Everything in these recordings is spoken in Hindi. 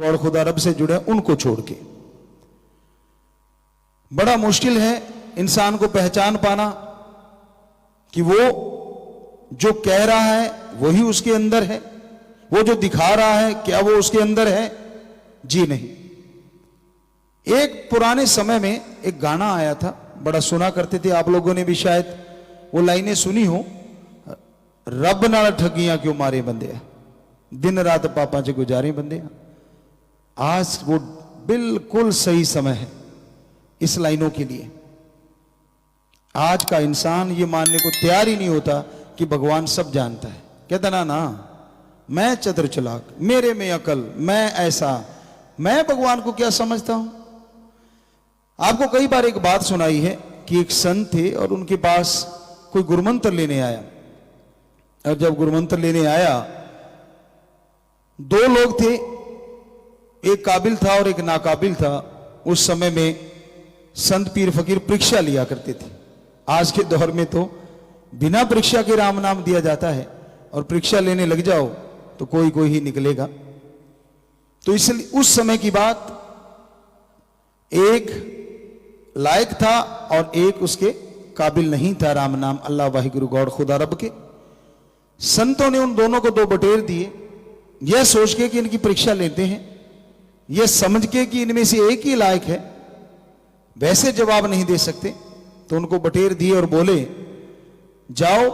और खुदा रब से जुड़े उनको छोड़ के। बड़ा मुश्किल है इंसान को पहचान पाना कि वो जो कह रहा है वही उसके अंदर है, वो जो दिखा रहा है क्या वो उसके अंदर है? जी नहीं। एक पुराने समय में एक गाना आया था, बड़ा सुना करते थे, आप लोगों ने भी शायद वो लाइनें सुनी हो, रब नाल ठगियां क्यों मारे बंदे, दिन रात पापा च गुजारे बंदे। आज वो बिल्कुल सही समय है इस लाइनों के लिए। आज का इंसान ये मानने को तैयार ही नहीं होता कि भगवान सब जानता है। कहता ना ना, मैं चतुर चालाक, मेरे में अकल, मैं ऐसा, मैं भगवान को क्या समझता हूं। आपको कई बार एक बात सुनाई है कि एक संत थे और उनके पास कोई गुरुमंत्र लेने आया, और जब गुरुमंत्र लेने आया दो लोग थे, एक काबिल था और एक नाकाबिल था। उस समय में संत पीर फकीर परीक्षा लिया करते थे। आज के दौर में तो बिना परीक्षा के राम नाम दिया जाता है, और परीक्षा लेने लग जाओ तो कोई कोई ही निकलेगा। तो इसलिए उस समय की बात, एक लायक था और एक उसके काबिल नहीं था राम नाम अल्लाह वाहिगुरु गौड़ खुदा रब के। संतों ने उन दोनों को दो बटेर दिए, यह सोच के कि इनकी परीक्षा लेते हैं, यह समझ के कि इनमें से एक ही लायक है, वैसे जवाब नहीं दे सकते। तो उनको बटेर दिए और बोले जाओ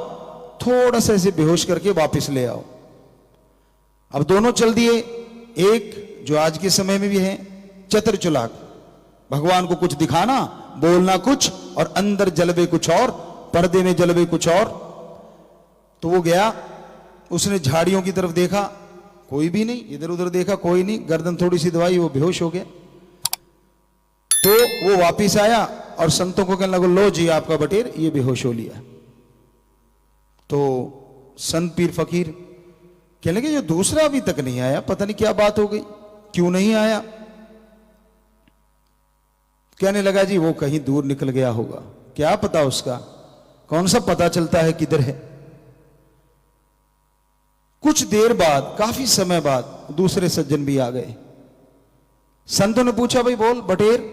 थोड़ा सा ऐसे बेहोश करके वापस ले आओ। अब दोनों चल दिए। एक जो आज के समय में भी है चतुर चालाक, भगवान को कुछ दिखाना, बोलना कुछ और अंदर जलवे कुछ और, पर्दे में जलवे कुछ और। तो वो गया, उसने झाड़ियों की तरफ देखा, कोई भी नहीं, इधर उधर देखा कोई नहीं, गर्दन थोड़ी सी दबाई, वो बेहोश हो गया। तो वो वापिस आया और संतों को कहने लगा लो जी आपका बटेर, ये बेहोश हो लिया। तो संत पीर फकीर कहने लगे जो दूसरा अभी तक नहीं आया, पता नहीं क्या बात हो गई, क्यों नहीं आया। कहने लगा जी वो कहीं दूर निकल गया होगा, क्या पता उसका, कौन सा पता चलता है किधर है। कुछ देर बाद, काफी समय बाद दूसरे सज्जन भी आ गए। संतों ने पूछा भाई बोल बटेर।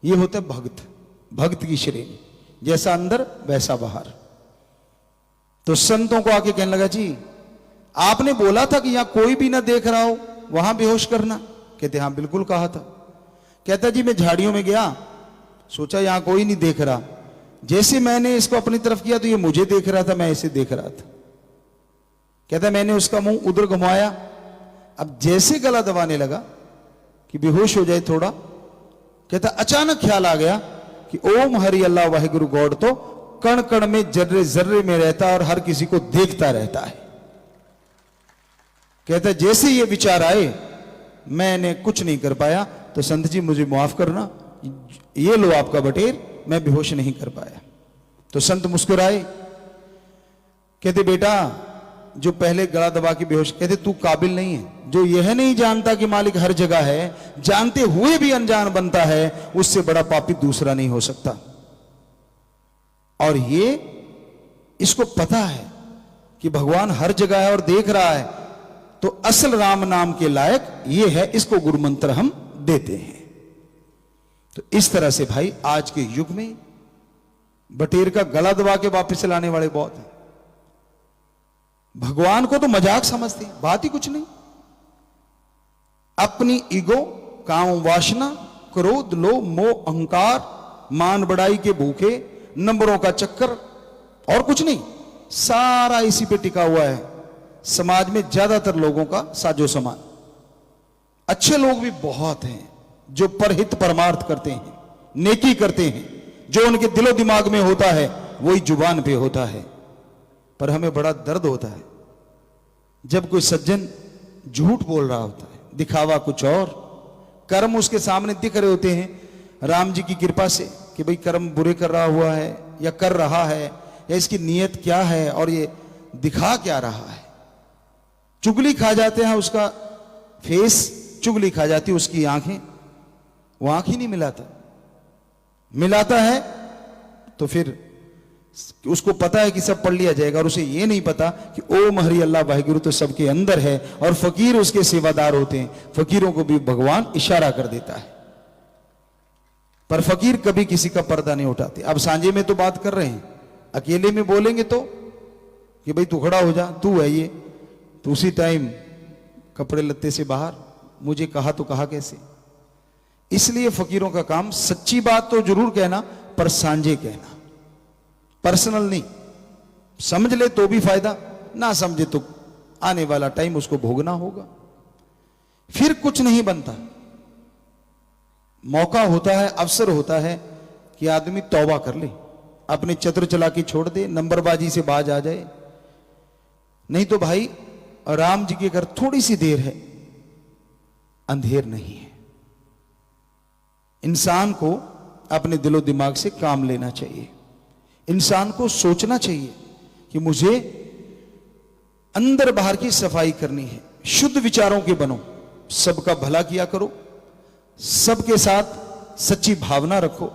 ये होता है भक्त, भक्त की श्रेणी, जैसा अंदर वैसा बाहर। तो संतों को आके कहने लगा जी आपने बोला था कि यहां कोई भी ना देख रहा हो, वहां बेहोश करना। कहते हां बिल्कुल कहा था। कहता जी मैं झाड़ियों में गया, सोचा यहां कोई नहीं देख रहा, जैसे मैंने इसको अपनी तरफ किया तो ये मुझे देख रहा था, मैं इसे देख रहा था। कहता मैंने उसका मुंह उधर घुमाया, अब जैसे गला दबाने लगा कि बेहोश हो जाए थोड़ा, कहता अचानक ख्याल आ गया कि ओम हरि अल्लाह वाहिगुरु गॉड तो कण कण में जर्रे जर्रे में रहता और हर किसी को देखता रहता है। कहता जैसे ये विचार आए मैंने कुछ नहीं कर पाया, तो संत जी मुझे माफ करना, ये लो आपका बटेर, मैं बेहोश नहीं कर पाया। तो संत मुस्कुराए, कहते बेटा जो पहले गला दबा के बेहोश, कहते तू काबिल नहीं है, जो यह नहीं जानता कि मालिक हर जगह है, जानते हुए भी अनजान बनता है, उससे बड़ा पापी दूसरा नहीं हो सकता। और ये इसको पता है कि भगवान हर जगह है और देख रहा है, तो असल राम नाम के लायक ये है, इसको गुरु मंत्र हम देते हैं। तो इस तरह से भाई आज के युग में बटेर का गला दबा के वापस लाने वाले बहुत हैं। भगवान को तो मजाक समझते हैं, बात ही कुछ नहीं। अपनी ईगो, काम वासना, क्रोध, लोभ, मोह, अहंकार, मान बढ़ाई के भूखे, नंबरों का चक्कर और कुछ नहीं, सारा इसी पे टिका हुआ है। समाज में ज्यादातर लोगों का साजो सामान। अच्छे लोग भी बहुत हैं जो परहित परमार्थ करते हैं, नेकी करते हैं, जो उनके दिलो दिमाग में होता है वही जुबान पे होता है। पर हमें बड़ा दर्द होता है जब कोई सज्जन झूठ बोल रहा होता है, दिखावा कुछ और, कर्म उसके सामने दिख रहे होते हैं राम जी की कृपा से कि भाई कर्म बुरे कर रहा हुआ है या कर रहा है, या इसकी नीयत क्या है और ये दिखा क्या रहा है। चुगली खा जाते हैं, उसका फेस चुगली खा जाती है, उसकी आंखें, वो आंख ही नहीं मिलाता है तो फिर उसको पता है कि सब पढ़ लिया जाएगा, और उसे ये नहीं पता कि ओम हरि अल्लाह वाहिगुरु तो सबके अंदर है, और फकीर उसके सेवादार होते हैं। फकीरों को भी भगवान इशारा कर देता है, पर फकीर कभी किसी का पर्दा नहीं उठाते। अब सांझे में तो बात कर रहे हैं, अकेले में बोलेंगे तो कि भाई तू खड़ा हो जा, तू है ये, तो उसी टाइम कपड़े लत्ते से बाहर, मुझे कहा तो कहा कैसे। इसलिए फकीरों का काम सच्ची बात तो जरूर कहना, पर सांझे कहना, पर्सनल नहीं। समझ ले तो भी फायदा, ना समझे तो आने वाला टाइम उसको भोगना होगा, फिर कुछ नहीं बनता। मौका होता है, अवसर होता है कि आदमी तौबा कर ले, अपने चतुर चालाकी छोड़ दे, नंबरबाजी से बाज आ जाए। नहीं तो भाई राम जी के घर थोड़ी सी देर है, अंधेर नहीं है। इंसान को अपने दिलो दिमाग से काम लेना चाहिए, इंसान को सोचना चाहिए कि मुझे अंदर बाहर की सफाई करनी है, शुद्ध विचारों के बनो, सबका भला किया करो, सबके साथ सच्ची भावना रखो।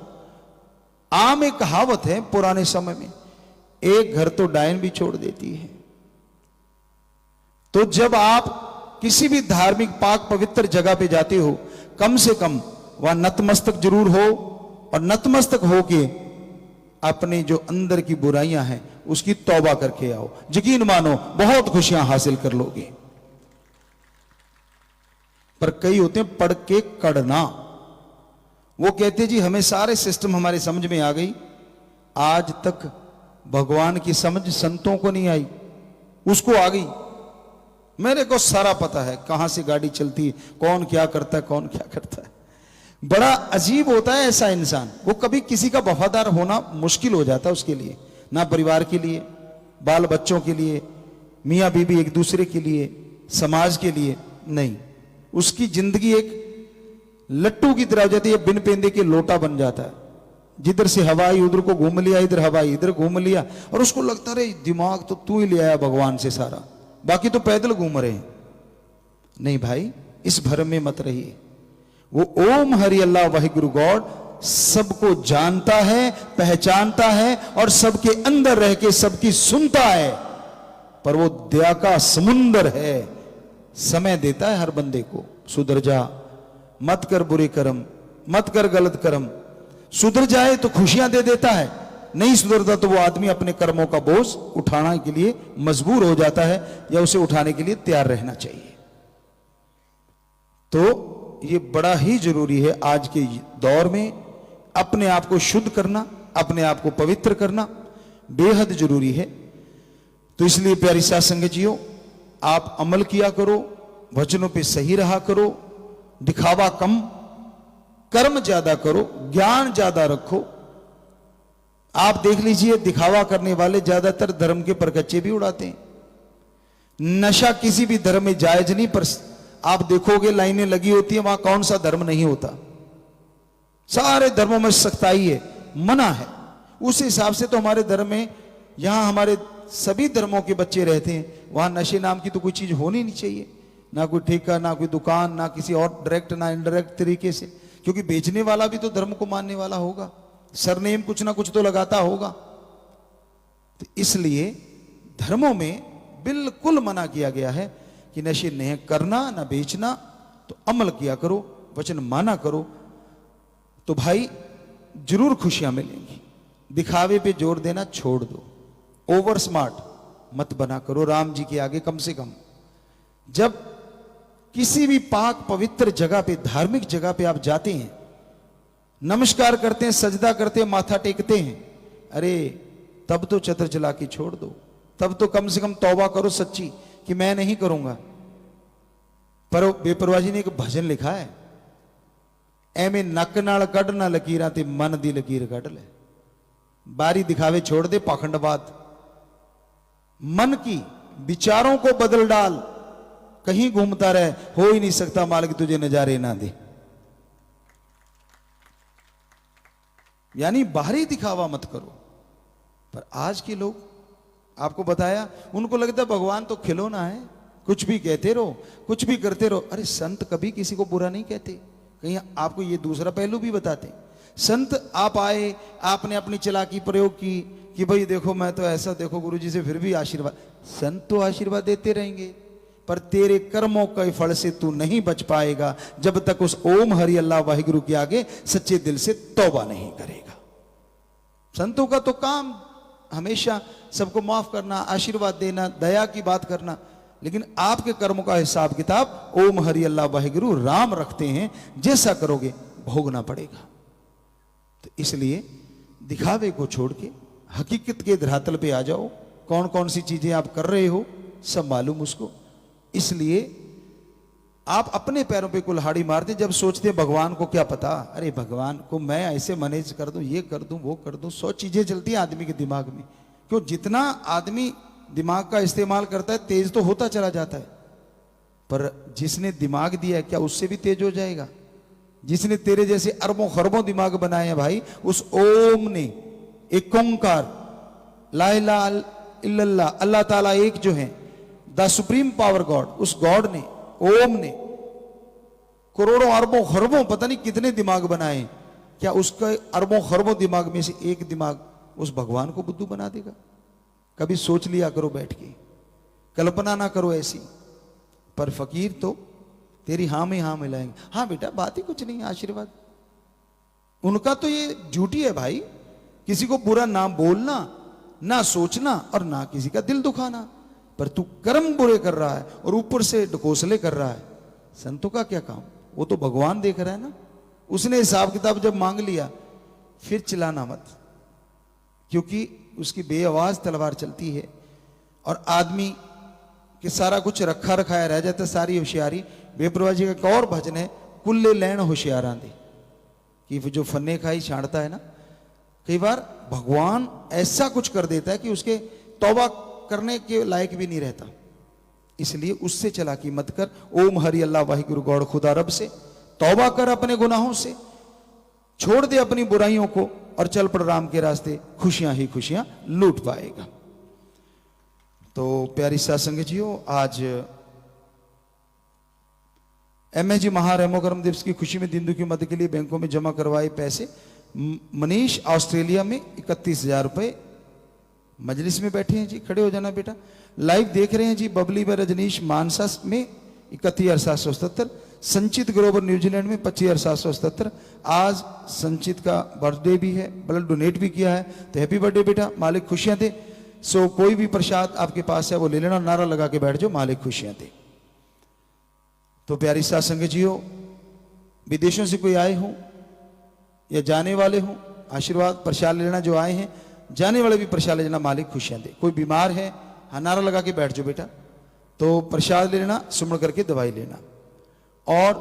आम एक कहावत है पुराने समय में, एक घर तो डायन भी छोड़ देती है। तो जब आप किसी भी धार्मिक पाक पवित्र जगह पे जाते हो, कम से कम वहां नतमस्तक जरूर हो, और नतमस्तक होके अपने जो अंदर की बुराइयां हैं उसकी तौबा करके आओ। यकीन मानो बहुत खुशियां हासिल कर लोगे। पर कई होते हैं पढ़ के कड़ना, वो कहते जी हमें सारे सिस्टम हमारे समझ में आ गई। आज तक भगवान की समझ संतों को नहीं आई, उसको आ गई। मेरे को सारा पता है, कहां से गाड़ी चलती है, कौन क्या करता है, कौन क्या करता है। बड़ा अजीब होता है ऐसा इंसान, वो कभी किसी का वफादार होना मुश्किल हो जाता है उसके लिए, ना परिवार के लिए, बाल बच्चों के लिए, मियाँ बीबी एक दूसरे के लिए, समाज के लिए नहीं। उसकी जिंदगी एक लट्टू की तरह हो जाती है, बिन पेंदे के लोटा बन जाता है। जिधर से हवा आई उधर को घूम लिया, इधर हवा आई इधर घूम लिया, और उसको लगता रहे दिमाग तो तू ही ले आया भगवान से सारा, बाकी तो पैदल घूम रहे हैं। नहीं भाई, इस भ्रम में मत रहिए। वो ओम हरि अल्लाह वाहिगुरु गॉड सबको जानता है, पहचानता है, और सबके अंदर रह के सबकी सुनता है। पर वो दया का समुंदर है, समय देता है हर बंदे को, सुधर जा, मत कर बुरे कर्म, मत कर गलत कर्म। सुधर जाए तो खुशियां दे देता है, नहीं सुधरता तो वो आदमी अपने कर्मों का बोझ उठाने के लिए मजबूर हो जाता है, या उसे उठाने के लिए तैयार रहना चाहिए। तो ये बड़ा ही जरूरी है आज के दौर में, अपने आप को शुद्ध करना, अपने आप को पवित्र करना बेहद जरूरी है। तो इसलिए प्यारी साध संगत जियो, आप अमल किया करो, वचनों पे सही रहा करो, दिखावा कम, कर्म ज्यादा करो, ज्ञान ज्यादा रखो। आप देख लीजिए, दिखावा करने वाले ज्यादातर धर्म के परकच्चे भी उड़ाते हैं। नशा किसी भी धर्म में जायज नहीं, पर आप देखोगे लाइनें लगी होती है, वहां कौन सा धर्म नहीं होता। सारे धर्मों में सख्ताई है, मना है। उस हिसाब से तो हमारे धर्म में, यहां हमारे सभी धर्मों के बच्चे रहते हैं, वहां नशे नाम की तो कोई चीज होनी नहीं चाहिए, ना कोई ठेका, ना कोई दुकान, ना किसी और डायरेक्ट ना इनडायरेक्ट तरीके से, क्योंकि बेचने वाला भी तो धर्म को मानने वाला होगा, सरनेम कुछ ना कुछ तो लगाता होगा। तो इसलिए धर्मों में बिल्कुल मना किया गया है कि नशे नहीं करना, ना बेचना। तो अमल किया करो, वचन माना करो, तो भाई जरूर खुशियां मिलेंगी। दिखावे पे जोर देना छोड़ दो, ओवर स्मार्ट मत बना करो राम जी के आगे। कम से कम जब किसी भी पाक पवित्र जगह पे, धार्मिक जगह पे आप जाते हैं, नमस्कार करते हैं, सजदा करते हैं, माथा टेकते हैं, अरे तब तो चतर चालाकी छोड़ दो, तब तो कम से कम तौबा करो सच्ची कि मैं नहीं करूंगा। पर बेपरवाह जी ने एक भजन लिखा है, एवें नक नाल कढ़ ना लकीरां ते मन दी लकीर कढ़ ले। बारी दिखावे छोड़ दे, पाखंडवाद, मन की विचारों को बदल डाल, कहीं घूमता रहे, हो ही नहीं सकता मालिक तुझे नजारे ना दे। यानी बाहरी दिखावा मत करो। पर आज के लोग, आपको बताया, उनको लगता है भगवान तो खिलौना है, कुछ भी कहते रहो, कुछ भी करते रहो। अरे संत कभी किसी को बुरा नहीं कहते। कहीं आपको ये दूसरा पहलू भी बताते, संत आप आए, आपने अपनी चालाकी प्रयोग की कि भाई देखो मैं तो ऐसा, देखो गुरुजी से फिर भी आशीर्वाद। संत तो आशीर्वाद देते रहेंगे, पर तेरे कर्मों के फल से तू नहीं बच पाएगा जब तक उस ओम हरि अल्लाह वाहिगुरु के आगे सच्चे दिल से तौबा नहीं करेगा। संतों का तो काम हमेशा सबको माफ करना, आशीर्वाद देना, दया की बात करना, लेकिन आपके कर्मों का हिसाब किताब ओम हरि अल्लाह वाहिगुरु राम रखते हैं। जैसा करोगे भोगना पड़ेगा। तो इसलिए दिखावे को छोड़ के हकीकत के धरातल पे आ जाओ। कौन कौन सी चीजें आप कर रहे हो सब मालूम उसको। इसलिए आप अपने पैरों पे कुल्हाड़ी मारते जब सोचते भगवान को क्या पता, अरे भगवान को मैं ऐसे मैनेज कर दूं, ये कर दूं, वो कर दूं। 100 चीजें चलती हैं आदमी के दिमाग में। क्यों? जितना आदमी दिमाग का इस्तेमाल करता है तेज तो होता चला जाता है, पर जिसने दिमाग दिया है क्या उससे भी तेज हो जाएगा? जिसने तेरे जैसे अरबों खरबों दिमाग बनाए हैं भाई, उस ओम ने, एक ओंकार, ला इलाहा इल्लल्लाह, अल्लाह ताला एक जो है, द सुप्रीम पावर गॉड, उस गॉड ने, ओम ने करोड़ों अरबों खरबों पता नहीं कितने दिमाग बनाए। क्या उसका अरबों खरबों दिमाग में से एक दिमाग उस भगवान को बुद्धू बना देगा? कभी सोच लिया करो बैठ के, कल्पना ना करो ऐसी। पर फकीर तो तेरी हाँ में हाँ मिलाएंगे। हाँ बेटा बात ही कुछ नहीं, आशीर्वाद। उनका तो ये ड्यूटी है भाई, किसी को बुरा ना बोलना, ना सोचना और ना किसी का दिल दुखाना। पर तू कर्म बुरे कर रहा है और ऊपर से ढकोसले कर रहा है। संतों का क्या काम? वो तो भगवान देख रहा है ना। उसने हिसाब किताब जब मांग लिया फिर चिल्लाना मत, क्योंकि उसकी बेआवाज तलवार चलती है और आदमी के सारा कुछ रखा रखाया रह जाता है, सारी होशियारी। बेप्रवाह जी का एक और भजन है, कुल्ले लैन होशियारां दे, कि जो फन्ने खाई छाड़ता है ना, कई बार भगवान ऐसा कुछ कर देता है कि उसके तौबा करने के लायक भी नहीं रहता। इसलिए उससे चालाकी मत कर। ओम हरि अल्लाह वाहिगुरु गौड़ खुदा रब से तौबा कर, अपने गुनाहों से छोड़ दे अपनी बुराइयों को और चल पड़ राम के रास्ते, खुशियां ही खुशियां लूट पाएगा। तो प्यारी सासंग जियो, आज एमएजी महारेमोकरम दिवस की खुशी में दीन दुखी मदद के लिए बैंकों में जमा करवाए पैसे मनीष ऑस्ट्रेलिया में 31,000 रुपए मजलिस में बैठे हैं जी। खड़े हो जाना बेटा। लाइव देख रहे हैं जी बबली व रजनीश मानसा में 31,777, संचित ग्रोवर न्यूजीलैंड में 25,777। आज संचित का बर्थडे भी है, ब्लड डोनेट भी किया है, तो हैप्पी बर्थडे बेटा, मालिक खुशियां दे। सो कोई भी प्रसाद आपके पास है वो ले लेना, नारा लगा के बैठ जाओ, मालिक खुशियां दे। तो प्यारी साथ संग जियो, विदेशों से कोई आए हो या जाने वाले हो, आशीर्वाद प्रसाद लेना, जो आए हैं जाने वाले भी प्रसाद ले लेना, मालिक खुशियां दे। कोई बीमार है, हाँ नारा लगा के बैठ जाओ बेटा, तो प्रसाद ले लेना, सुमण करके दवाई लेना। और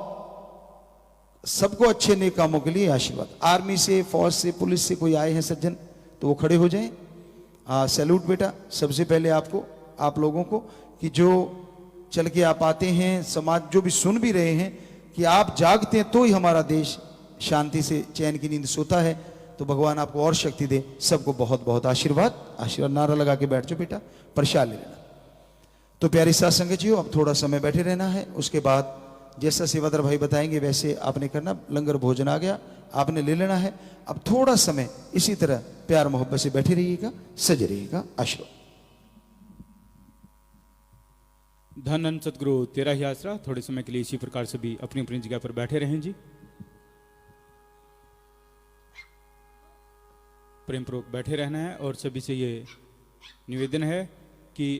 सबको अच्छे नेक कामों के लिए आशीर्वाद। आर्मी से, फौज से, पुलिस से कोई आए हैं सज्जन तो वो खड़े हो जाएं। सैल्यूट बेटा सबसे पहले आपको, आप लोगों को, कि जो चल के आप आते हैं, समाज जो भी सुन भी रहे हैं कि आप जागते हैं तो ही हमारा देश शांति से चैन की नींद सोता है। तो भगवान आपको और शक्ति दे। सबको बहुत बहुत आशीर्वाद। आशीर्वाद नारा लगा के बैठ जाओ बेटा, प्रसाद ले लेना। तो प्यारी साथ संगत जी, अब थोड़ा समय बैठे रहना है, उसके बाद जैसा सेवादार भाई बताएंगे वैसे आपने करना। लंगर भोजन आ गया, आपने ले लेना है। अब थोड़ा समय इसी तरह प्यार मोहब्बत से बैठे रहिएगा, सजे रहिएगा। आशीर्वाद। धन सतगुरु तेरा ही आसरा। थोड़े समय के लिए इसी प्रकार से भी अपनी अपनी जगह पर बैठे रहें जी, प्रेम पूर्वक बैठे रहना है। और सभी से ये निवेदन है